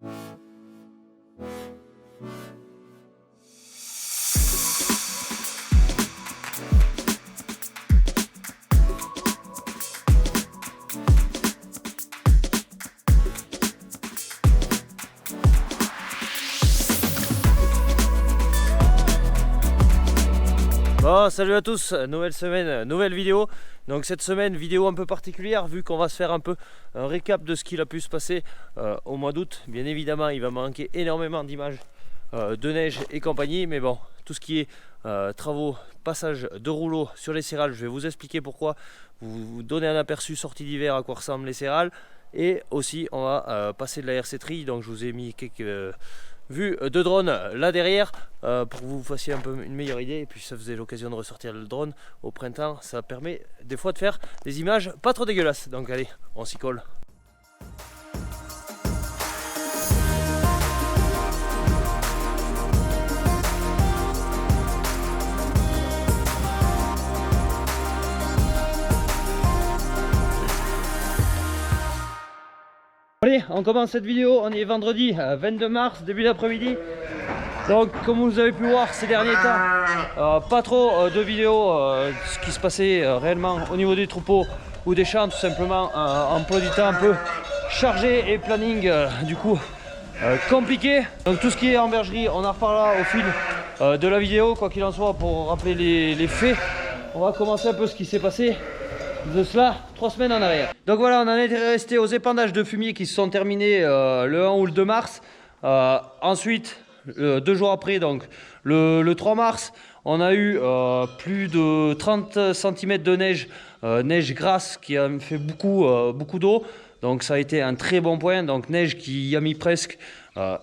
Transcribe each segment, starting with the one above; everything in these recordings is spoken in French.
Bon, salut à tous, nouvelle semaine, nouvelle vidéo. Donc cette semaine, vidéo un peu particulière vu qu'on va se faire un peu un récap de ce qu'il a pu se passer au mois d'août. Bien évidemment, il va manquer énormément d'images de neige et compagnie, mais bon, tout ce qui est travaux, passage de rouleau sur les cérales, je vais vous expliquer pourquoi, vous donner un aperçu sortie d'hiver à quoi ressemblent les cérales, et aussi on va passer de la RC Tri. Donc je vous ai mis quelques vue de drone là derrière pour que vous fassiez un peu une meilleure idée, et puis ça faisait l'occasion de ressortir le drone au printemps, ça permet des fois de faire des images pas trop dégueulasses. Donc allez, on s'y colle. Allez, on commence cette vidéo, on est vendredi 22 mars, début d'après-midi. Donc comme vous avez pu voir ces derniers temps, pas trop de vidéos ce qui se passait réellement au niveau des troupeaux ou des champs, tout simplement emploi du temps un peu chargé et planning du coup compliqué. Donc tout ce qui est en bergerie, on en reparlera au fil de la vidéo. Quoi qu'il en soit, pour rappeler les faits, on va commencer un peu ce qui s'est passé de cela 3 semaines en arrière. Donc voilà, on en est resté aux épandages de fumier qui se sont terminés le 1 ou le 2 mars. Ensuite, 2 jours après, donc le 3 mars, on a eu plus de 30 cm de neige, neige grasse qui a fait beaucoup d'eau. Donc ça a été un très bon point. Donc neige qui a mis presque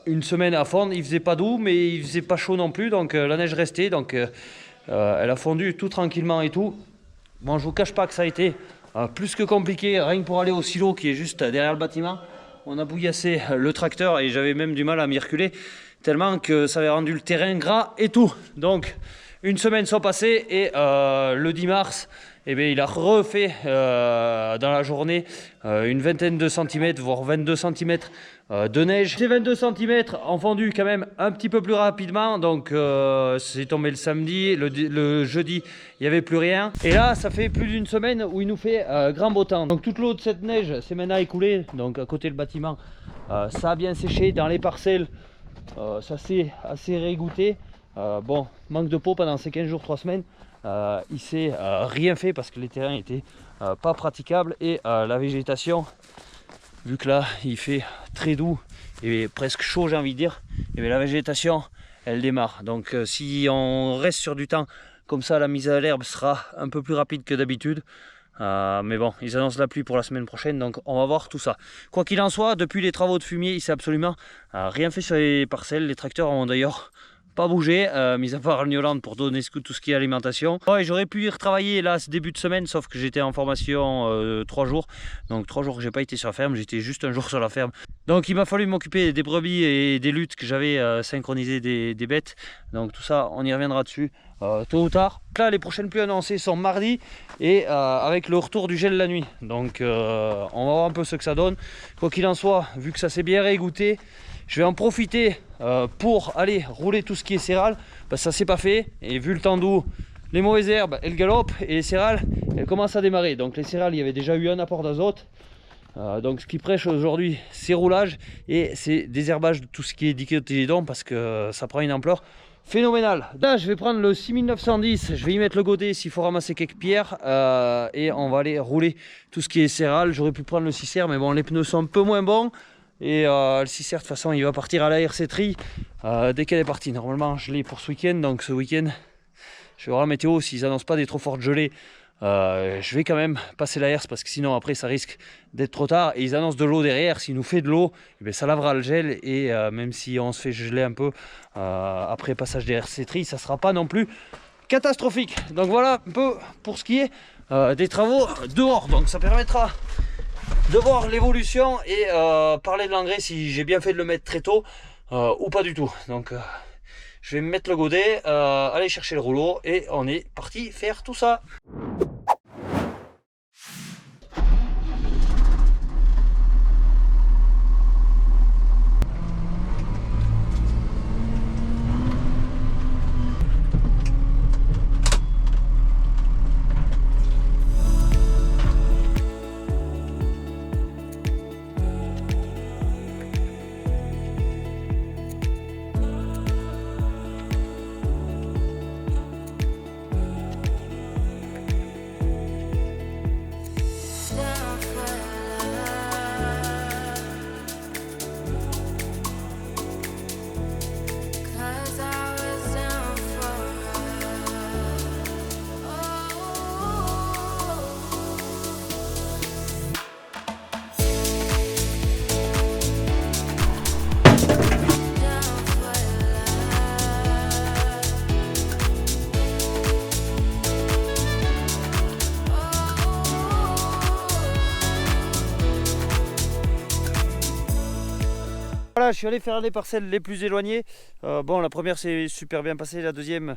une semaine à fondre. Il faisait pas doux, mais il faisait pas chaud non plus. Donc la neige restait. Donc elle a fondu tout tranquillement et tout. Bon, je vous cache pas que ça a été plus que compliqué, rien que pour aller au silo qui est juste derrière le bâtiment. On a bouillassé le tracteur et j'avais même du mal à m'y reculer, tellement que ça avait rendu le terrain gras et tout. Donc une semaine sont passées et le 10 mars, eh bien, il a refait dans la journée une vingtaine de centimètres, voire 22 cm de neige. Ces 22 cm ont fondu quand même un petit peu plus rapidement, donc c'est tombé le samedi, le jeudi il n'y avait plus rien. Et là ça fait plus d'une semaine où il nous fait grand beau temps. Donc toute l'eau de cette neige s'est maintenant écoulée, donc à côté du bâtiment ça a bien séché. Dans les parcelles ça s'est assez régoûté. Bon, manque de peau pendant ces 15 jours, 3 semaines. Il s'est rien fait parce que les terrains étaient pas praticables, et la végétation, vu que là il fait très doux et presque chaud, j'ai envie de dire, et la végétation elle démarre. Donc si on reste sur du temps comme ça, la mise à l'herbe sera un peu plus rapide que d'habitude. Mais bon, ils annoncent la pluie pour la semaine prochaine, donc on va voir tout ça. Quoi qu'il en soit, depuis les travaux de fumier, il s'est absolument rien fait sur les parcelles. Les tracteurs ont d'ailleurs pas bougé, mis à part New pour donner tout ce qui est alimentation. Ouais, j'aurais pu y retravailler là ce début de semaine, sauf que j'étais en formation 3 jours. Donc 3 jours que j'ai pas été sur la ferme, j'étais juste un jour sur la ferme. Donc il m'a fallu m'occuper des brebis et des luttes que j'avais synchronisé des bêtes. Donc tout ça, on y reviendra dessus tôt ou tard. Là, les prochaines pluies annoncées sont mardi, et avec le retour du gel la nuit. Donc on va voir un peu ce que ça donne. Quoi qu'il en soit, vu que ça s'est bien régoûté, je vais en profiter pour aller rouler tout ce qui est céréales, parce que ça s'est pas fait, et vu le temps doux, les mauvaises herbes elles galopent, et les céréales elles commencent à démarrer. Donc les céréales, il y avait déjà eu un apport d'azote, donc ce qui prêche aujourd'hui c'est roulage et c'est désherbage de tout ce qui est dicotylédon, parce que ça prend une ampleur phénoménale. Là je vais prendre le 6910, je vais y mettre le godet s'il faut ramasser quelques pierres, et on va aller rouler tout ce qui est céréales. J'aurais pu prendre le 6R, mais bon, les pneus sont un peu moins bons. Et le 6R de toute façon il va partir à la RC Tri dès qu'elle est partie. Normalement je l'ai pour ce week-end, donc ce week-end je vais voir la météo. S'ils annoncent pas des trop fortes gelées, je vais quand même passer la herse, parce que sinon après ça risque d'être trop tard. Et ils annoncent de l'eau derrière, s'il nous fait de l'eau, ça lavera le gel, et même si on se fait geler un peu après passage des RC Tri, ça sera pas non plus catastrophique. Donc voilà un peu pour ce qui est des travaux dehors. Donc ça permettra de voir l'évolution et parler de l'engrais, si j'ai bien fait de le mettre très tôt ou pas du tout. Donc je vais me mettre le godet, aller chercher le rouleau, et on est parti faire tout ça. Voilà, je suis allé faire les parcelles les plus éloignées. Bon, la première s'est super bien passée, la deuxième,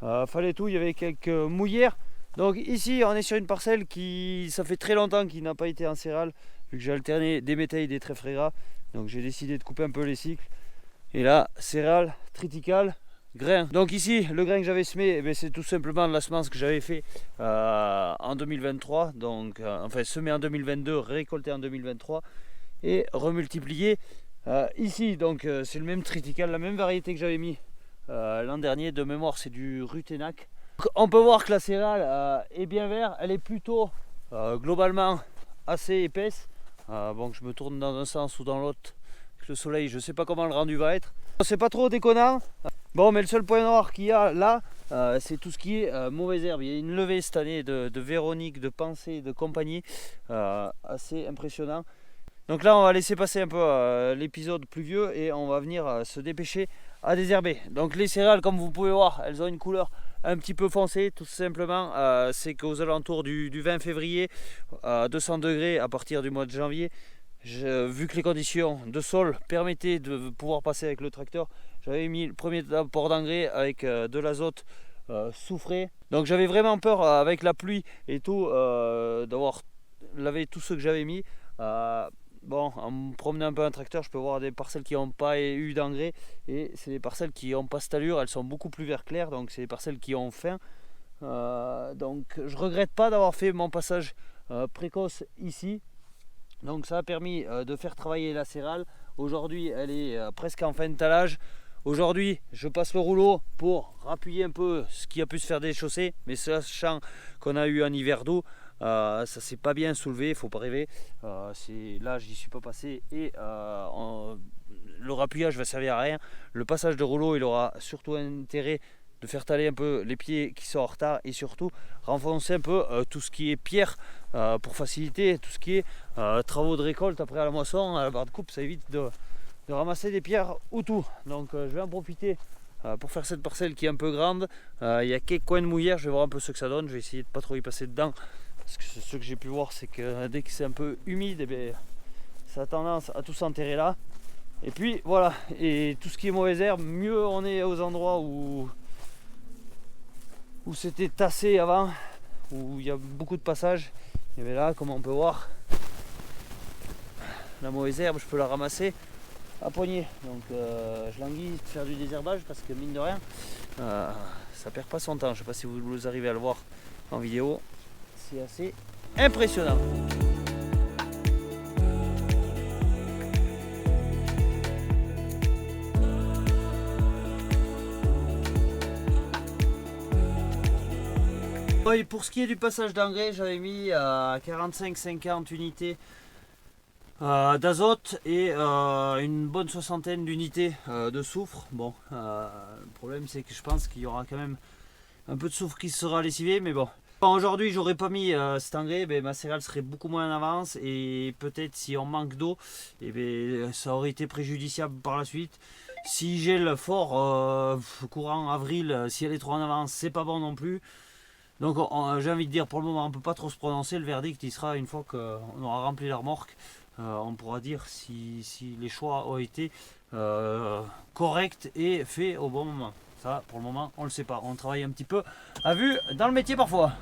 fallait tout, il y avait quelques mouillères. Donc ici, on est sur une parcelle qui, ça fait très longtemps qu'il n'a pas été en céréales, vu que j'ai alterné des métailles et des trèfles gras. Donc j'ai décidé de couper un peu les cycles. Et là, céréales, triticales, grains. Donc ici, le grain que j'avais semé, eh c'est tout simplement de la semence que j'avais fait en 2023. Donc, enfin, semé en 2022, récolté en 2023 et remultiplié. Ici, donc, c'est le même tritical, la même variété que j'avais mis l'an dernier. De mémoire, c'est du Rutenac. On peut voir que la céréale est bien verte. Elle est plutôt globalement assez épaisse. Bon, que je me tourne dans un sens ou dans l'autre. Le soleil, je sais pas comment le rendu va être. C'est pas trop déconnant. Bon, mais le seul point noir qu'il y a là, c'est tout ce qui est mauvaise herbe. Il y a une levée cette année de Véronique, de Pensée, de compagnie, assez impressionnant. Donc là, on va laisser passer un peu l'épisode pluvieux et on va venir se dépêcher à désherber. Donc les céréales, comme vous pouvez voir, elles ont une couleur un petit peu foncée. Tout simplement, c'est qu'aux alentours du 20 février, 200 degrés à partir du mois de janvier, vu que les conditions de sol permettaient de pouvoir passer avec le tracteur, j'avais mis le premier apport d'engrais avec de l'azote soufré. Donc j'avais vraiment peur avec la pluie et tout d'avoir lavé tout ce que j'avais mis. Bon, en me promenant un peu un tracteur, je peux voir des parcelles qui n'ont pas eu d'engrais et c'est des parcelles qui n'ont pas cette allure, elles sont beaucoup plus vert clair, donc c'est des parcelles qui ont faim. Donc je regrette pas d'avoir fait mon passage précoce ici. Donc ça a permis de faire travailler la céréale. Aujourd'hui, elle est presque en fin de talage. Aujourd'hui, je passe le rouleau pour rappuyer un peu ce qui a pu se faire des chaussées. Mais sachant qu'on a eu un hiver d'eau, ça s'est pas bien soulevé, il ne faut pas rêver. Là, j'y suis pas passé et le rappuyage va servir à rien. Le passage de rouleau, il aura surtout intérêt de faire taler un peu les pieds qui sont en retard et surtout renfoncer un peu tout ce qui est pierre pour faciliter tout ce qui est travaux de récolte après à la moisson, à la barre de coupe, ça évite de ramasser des pierres ou tout. Donc je vais en profiter pour faire cette parcelle qui est un peu grande. Il y a quelques coins de mouillère, je vais voir un peu ce que ça donne, je vais essayer de pas trop y passer dedans parce que ce que j'ai pu voir c'est que dès que c'est un peu humide, eh bien, ça a tendance à tout s'enterrer là. Et puis voilà, et tout ce qui est mauvaise herbe, mieux on est aux endroits où c'était tassé avant, où il y a beaucoup de passages. Et bien là, comme on peut voir, la mauvaise herbe, je peux la ramasser à poignée. Donc je languis de faire du désherbage parce que mine de rien, ça perd pas son temps. Je ne sais pas si vous arrivez à le voir en vidéo, c'est assez impressionnant. Et pour ce qui est du passage d'engrais, j'avais mis 45-50 unités d'azote et une bonne soixantaine d'unités de soufre. Bon, le problème c'est que je pense qu'il y aura quand même un peu de soufre qui sera lessivé, mais bon. Aujourd'hui, j'aurais pas mis cet engrais, ben, ma céréale serait beaucoup moins en avance et peut-être si on manque d'eau, eh ben, ça aurait été préjudiciable par la suite. Si gèle fort courant avril, si elle est trop en avance, c'est pas bon non plus. Donc j'ai envie de dire, pour le moment on ne peut pas trop se prononcer. Le verdict il sera une fois qu'on aura rempli la remorque. On pourra dire si les choix ont été corrects et faits au bon moment. Ça pour le moment on ne le sait pas. On travaille un petit peu à vue dans le métier parfois.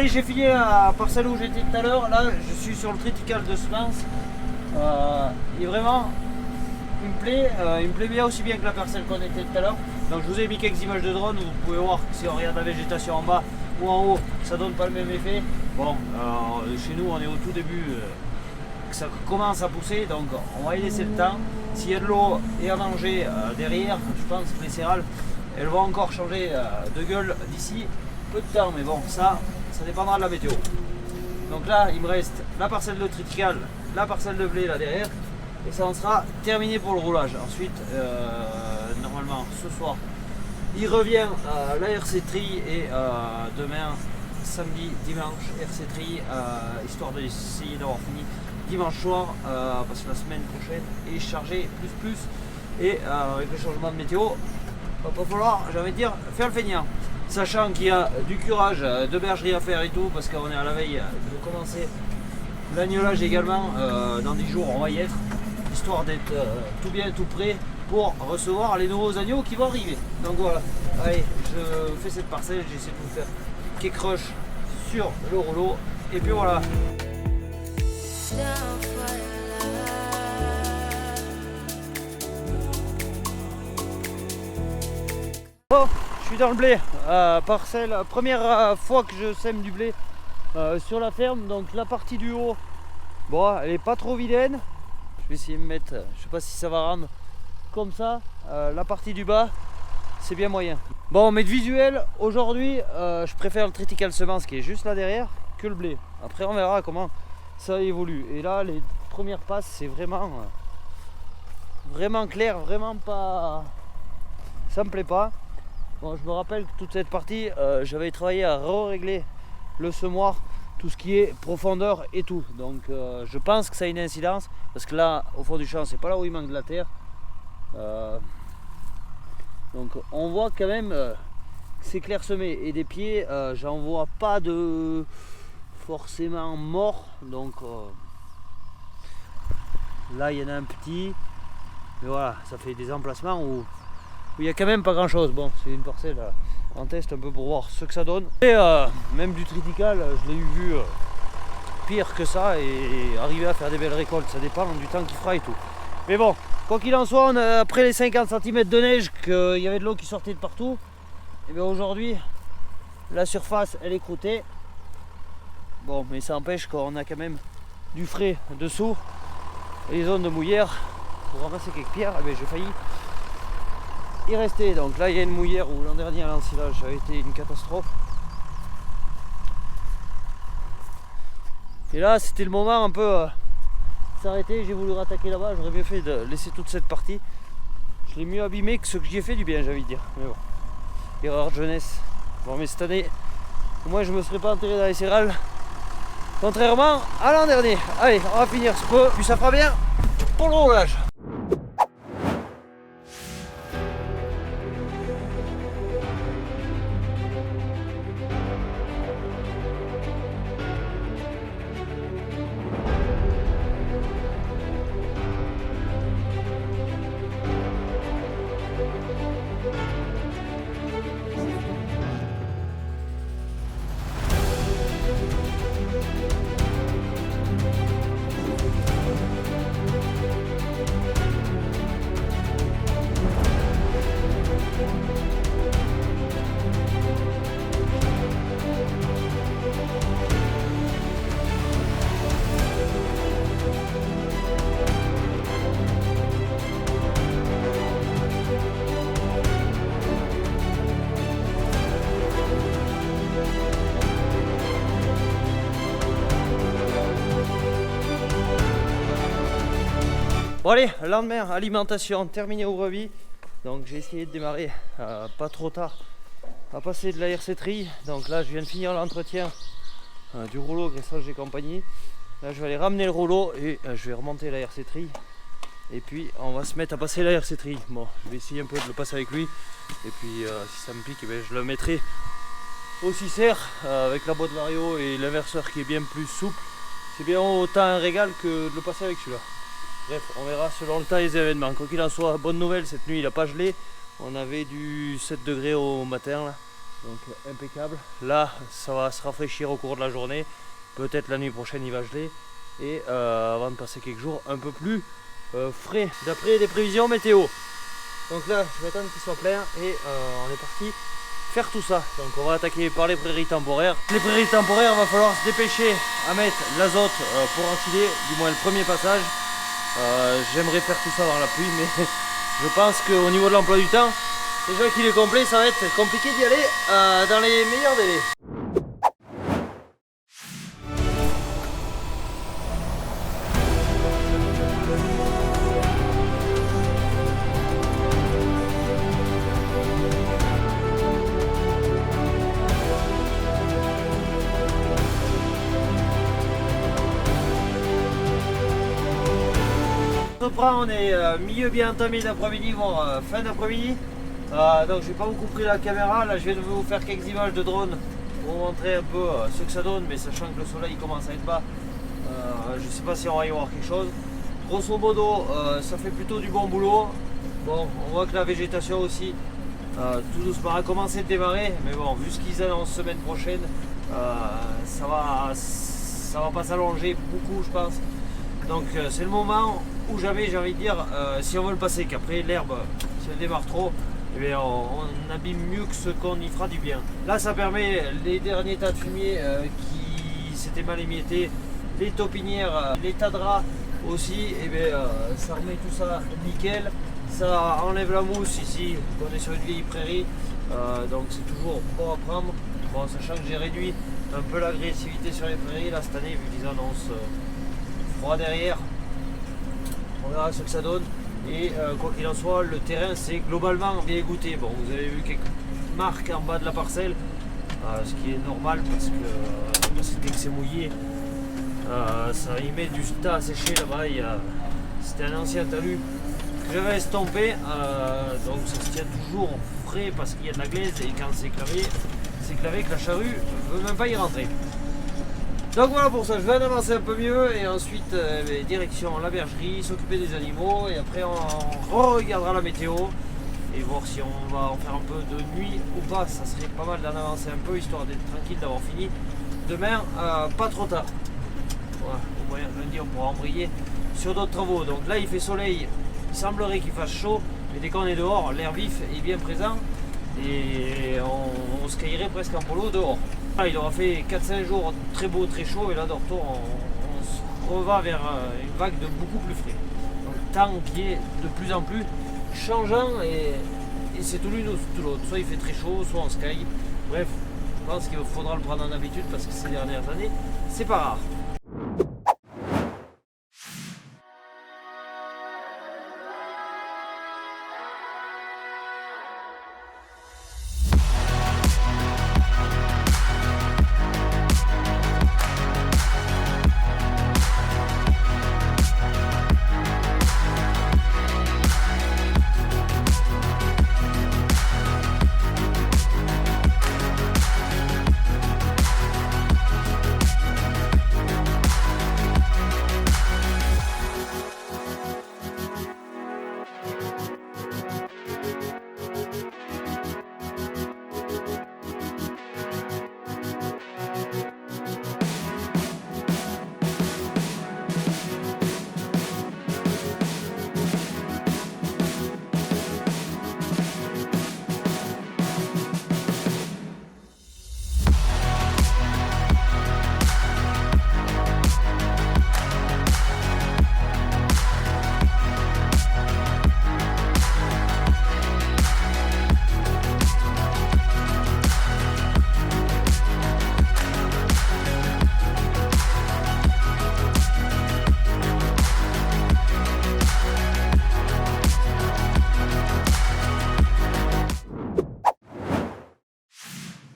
Allez, j'ai fini la parcelle où j'étais tout à l'heure. Là, je suis sur le triticale de semence. Il est vraiment, il me plaît bien, aussi bien que la parcelle qu'on était tout à l'heure. Donc je vous ai mis quelques images de drone. Vous pouvez voir que si on regarde la végétation en bas ou en haut, ça donne pas le même effet. Bon, chez nous, on est au tout début. Que ça commence à pousser, donc on va y laisser le temps. S'il y a de l'eau et à manger derrière, je pense que les céréales, elles vont encore changer de gueule d'ici peu de temps, mais bon, ça dépendra de la météo. Donc là, il me reste la parcelle de triticale, la parcelle de blé là derrière, et ça en sera terminé pour le roulage. Ensuite, normalement, ce soir, il revient à la RC Tri et demain, samedi, dimanche, RC Tri, histoire d'essayer d'avoir fini dimanche soir, parce que la semaine prochaine est chargée plus, et avec le changement de météo, il va falloir, j'ai envie de dire, faire le feignant. Sachant qu'il y a du curage, de bergerie à faire et tout, parce qu'on est à la veille de commencer l'agnelage également. Dans 10 jours, on va y être, histoire d'être tout bien, tout prêt pour recevoir les nouveaux agneaux qui vont arriver. Donc voilà, allez, je fais cette parcelle, j'essaie de vous faire quelques rush sur le rouleau, et puis voilà. Bon, je suis dans le blé, parcelle, première fois que je sème du blé sur la ferme. Donc la partie du haut, bon, elle est pas trop vilaine. Je vais essayer de me mettre, je sais pas si ça va rendre comme ça. La partie du bas, c'est bien moyen. Bon, mais de visuel, aujourd'hui, je préfère le triticale semence qui est juste là derrière que le blé. Après, on verra comment ça évolue. Et là, les premières passes, c'est vraiment clair, vraiment pas, ça me plaît pas. Bon, je me rappelle que toute cette partie, j'avais travaillé à régler le semoir, tout ce qui est profondeur et tout. Donc je pense que ça a une incidence, parce que là, au fond du champ, c'est pas là où il manque de la terre. Donc on voit quand même que c'est clairsemé. Et des pieds, j'en vois pas de forcément mort. Donc là, il y en a un petit. Mais voilà, ça fait des emplacements où il n'y a quand même pas grand chose. Bon, c'est une parcelle en test un peu pour voir ce que ça donne. Et même du triticale, je l'ai vu pire que ça et arriver à faire des belles récoltes. Ça dépend du temps qu'il fera et tout. Mais bon, quoi qu'il en soit, après les 50 cm de neige, qu'il y avait de l'eau qui sortait de partout, et bien aujourd'hui, la surface elle est croûtée. Bon, mais ça empêche qu'on a quand même du frais dessous et les zones de mouillère. Pour ramasser quelques pierres, eh bien, j'ai failli y rester. Donc là il y a une mouillère où l'an dernier à l'ensilage ça a été une catastrophe. Et là c'était le moment un peu s'arrêter. J'ai voulu rattaquer là-bas, j'aurais bien fait de laisser toute cette partie. Je l'ai mieux abîmé que ce que j'y ai fait du bien, j'ai envie de dire. Mais bon, erreur de jeunesse. Bon, mais cette année au moins je me serais pas enterré dans les céréales, contrairement à l'an dernier. Allez, on va finir ce peu, puis ça fera bien pour le roulage. Bon allez, lendemain, alimentation terminée au brebis. Donc j'ai essayé de démarrer pas trop tard, à passer de la RC Tri. Donc là je viens de finir l'entretien du rouleau graissage et compagnie. Là je vais aller ramener le rouleau et je vais remonter la RC Tri. Et puis on va se mettre à passer la RC Tri. Bon, je vais essayer un peu de le passer avec lui. Et puis si ça me pique, eh bien, je le mettrai au 6R avec la boîte Vario et l'inverseur qui est bien plus souple. C'est bien autant un régal que de le passer avec celui-là. Bref, on verra selon le temps et les événements. Quoi qu'il en soit, bonne nouvelle, cette nuit il n'a pas gelé. On avait du 7 degrés au matin là. donc impeccable. Là ça va se rafraîchir au cours de la journée, peut-être la nuit prochaine il va geler, et avant de passer quelques jours un peu plus frais d'après les prévisions météo. Donc là je vais attendre qu'il soit clair et on est parti faire tout ça. Donc on va attaquer par les prairies temporaires. Les prairies temporaires, il va falloir se dépêcher à mettre l'azote pour enfiler, du moins le premier passage. J'aimerais faire tout ça dans la pluie, mais je pense qu'au niveau de l'emploi du temps, déjà qu'il est complet, ça va être compliqué d'y aller dans les meilleurs délais. On est milieu bien entamé d'après-midi, voire fin d'après-midi. Donc j'ai pas beaucoup pris la caméra. Là je viens de vous faire quelques images de drone pour vous montrer un peu ce que ça donne, mais sachant que le soleil commence à être bas, je sais pas si on va y voir quelque chose. Grosso modo ça fait plutôt du bon boulot. Bon, on voit que la végétation aussi tout doucement a commencé à démarrer, mais bon, vu ce qu'ils annoncent semaine prochaine, ça va pas s'allonger beaucoup je pense. Donc c'est le moment ou jamais, j'ai envie de dire, si on veut le passer, qu'après l'herbe, si elle démarre trop, eh bien, on abîme mieux que ce qu'on y fera du bien. Là ça permet les derniers tas de fumier qui s'étaient mal émiettés, les taupinières, les tas de rats aussi, et bien, ça remet tout ça nickel, ça enlève la mousse ici, on est sur une vieille prairie, donc c'est toujours bon à prendre. Bon, sachant que j'ai réduit un peu l'agressivité sur les prairies là cette année, vu qu'ils annoncent froid derrière. On verra ce que ça donne, et quoi qu'il en soit, le terrain c'est globalement bien égoutté. Bon, vous avez vu quelques marques en bas de la parcelle, ce qui est normal parce que dès que c'est mouillé, ça y met du tas à sécher là-bas. C'était un ancien talus que j'avais estompé, donc ça se tient toujours frais parce qu'il y a de la glaise, et quand c'est clavé que la charrue ne veut même pas y rentrer. Donc voilà, pour ça je vais en avancer un peu mieux, et ensuite direction la bergerie, s'occuper des animaux, et après on regardera la météo et voir si on va en faire un peu de nuit ou pas. Ça serait pas mal d'en avancer un peu histoire d'être tranquille, d'avoir fini demain pas trop tard. Voilà, au moyen lundi on pourra embrayer sur d'autres travaux. Donc là il fait soleil, il semblerait qu'il fasse chaud, mais dès qu'on est dehors l'air vif est bien présent et on se caillerait presque en polo dehors. Là, il aura fait 4-5 jours très beau, très chaud, et là de retour on se reva vers une vague de beaucoup plus frais. Donc temps qui est de plus en plus changeant, et c'est tout l'une ou tout l'autre. Soit il fait très chaud, soit on se caille. Bref, je pense qu'il faudra le prendre en habitude parce que ces dernières années, c'est pas rare.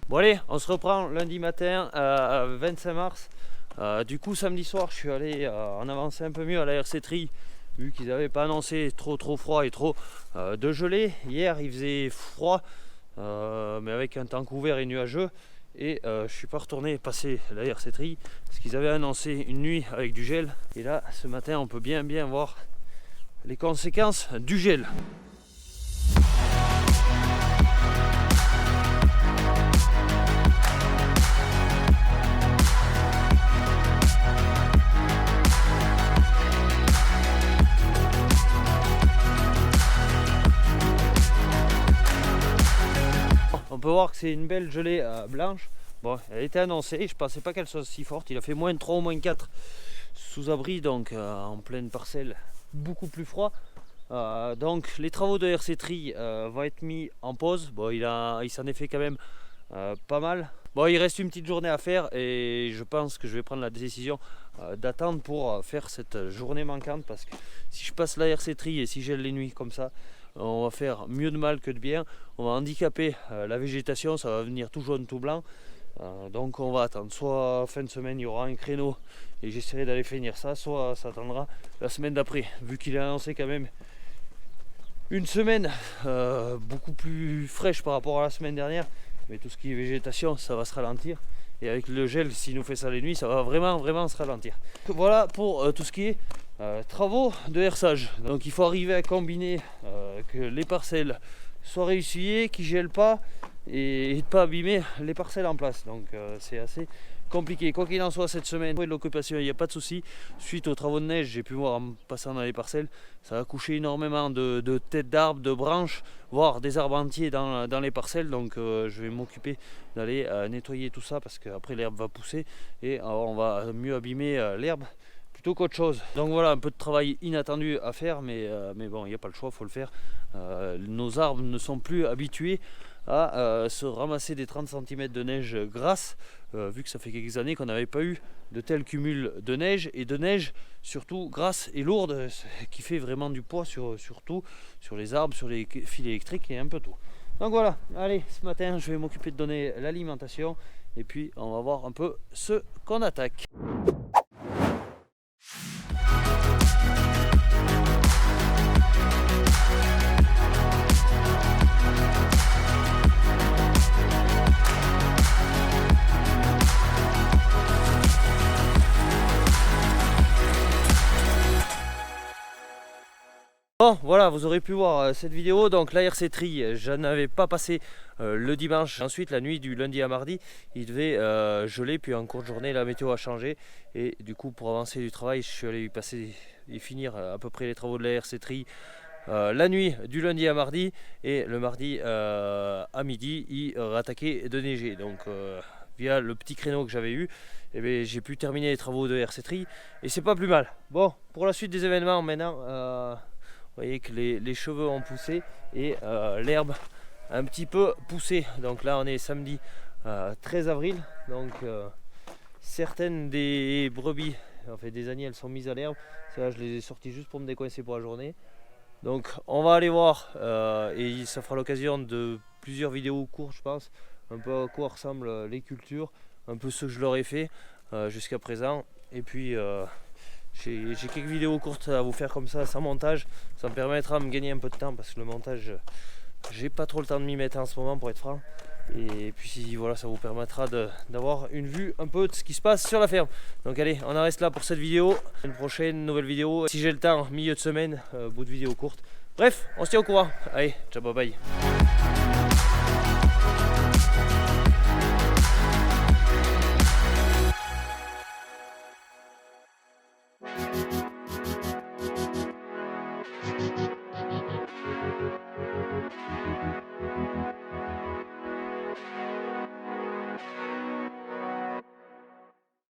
Bon allez, on se reprend lundi matin, 25 mars. Du coup samedi soir je suis allé en avancer un peu mieux à la RC-Tri, vu qu'ils n'avaient pas annoncé trop froid et trop de gelée. Hier il faisait froid, mais avec un temps couvert et nuageux, et je suis pas retourné passer la RC-Tri parce qu'ils avaient annoncé une nuit avec du gel, et là ce matin on peut bien voir les conséquences du gel. voir que c'est une belle gelée blanche. Bon, elle était annoncée, je pensais pas qu'elle soit si forte. Il a fait moins 3 ou moins 4 sous abri, donc en pleine parcelle, beaucoup plus froid. Donc les travaux de RC Tri vont être mis en pause. Bon, il s'en est fait quand même pas mal. Bon, il reste une petite journée à faire et je pense que je vais prendre la décision d'attendre pour faire cette journée manquante, parce que si je passe la RC Tri et si gèle les nuits comme ça, on va faire mieux de mal que de bien. On va handicaper la végétation, ça va venir tout jaune, tout blanc. Donc on va attendre, soit fin de semaine il y aura un créneau et j'essaierai d'aller finir ça, soit ça attendra la semaine d'après, vu qu'il a annoncé quand même une semaine beaucoup plus fraîche par rapport à la semaine dernière. Mais tout ce qui est végétation, ça va se ralentir, et avec le gel, s'il nous fait ça les nuits, ça va vraiment se ralentir. Voilà pour tout ce qui est travaux de herçage. Donc il faut arriver à combiner que les parcelles soient réessuyées, qui ne gèlent pas et de ne pas abîmer les parcelles en place. Donc c'est assez compliqué. Quoi qu'il en soit, cette semaine, de l'occupation, il n'y a pas de souci. Suite aux travaux de neige, j'ai pu voir en passant dans les parcelles, ça a couché énormément de têtes d'arbres, de branches, voire des arbres entiers dans les parcelles. Donc je vais m'occuper d'aller nettoyer tout ça, parce qu'après l'herbe va pousser et on va mieux abîmer l'herbe plutôt qu'autre chose. Donc voilà, un peu de travail inattendu à faire, mais bon, il n'y a pas le choix, il faut le faire. Nos arbres ne sont plus habitués à se ramasser des 30 cm de neige grasse, vu que ça fait quelques années qu'on n'avait pas eu de tel cumul de neige, et de neige surtout grasse et lourde, qui fait vraiment du poids surtout sur les arbres, sur les fils électriques et un peu tout. Donc voilà, allez, ce matin je vais m'occuper de donner l'alimentation et puis on va voir un peu ce qu'on attaque. Bon, voilà, vous aurez pu voir cette vidéo. Donc la RC Tri, je n'avais pas passé le dimanche. Ensuite, la nuit du lundi à mardi, il devait geler, puis en cours de journée la météo a changé, et du coup pour avancer du travail, je suis allé y passer et finir à peu près les travaux de la RC Tri la nuit du lundi à mardi, et le mardi à midi il rattaquait de neiger. Donc via le petit créneau que j'avais eu, eh j'ai pu terminer les travaux de RC Tri et c'est pas plus mal. Bon, pour la suite des événements maintenant, vous voyez que les cheveux ont poussé et l'herbe un petit peu poussé. Donc là on est samedi 13 avril. Donc certaines des brebis, en fait des agnelles, sont mises à l'herbe. Là je les ai sorties juste pour me décoincer pour la journée. Donc on va aller voir et ça fera l'occasion de plusieurs vidéos courtes, je pense, un peu à quoi ressemblent les cultures, un peu ce que je leur ai fait jusqu'à présent. Et puis j'ai quelques vidéos courtes à vous faire comme ça, sans montage. Ça me permettra de me gagner un peu de temps, parce que le montage, j'ai pas trop le temps de m'y mettre en ce moment, pour être franc. Et puis voilà, ça vous permettra d'avoir une vue un peu de ce qui se passe sur la ferme. Donc allez, on en reste là pour cette vidéo. Une prochaine nouvelle vidéo, si j'ai le temps, milieu de semaine, bout de vidéo courte. Bref, on se tient au courant. Allez, ciao, bye bye.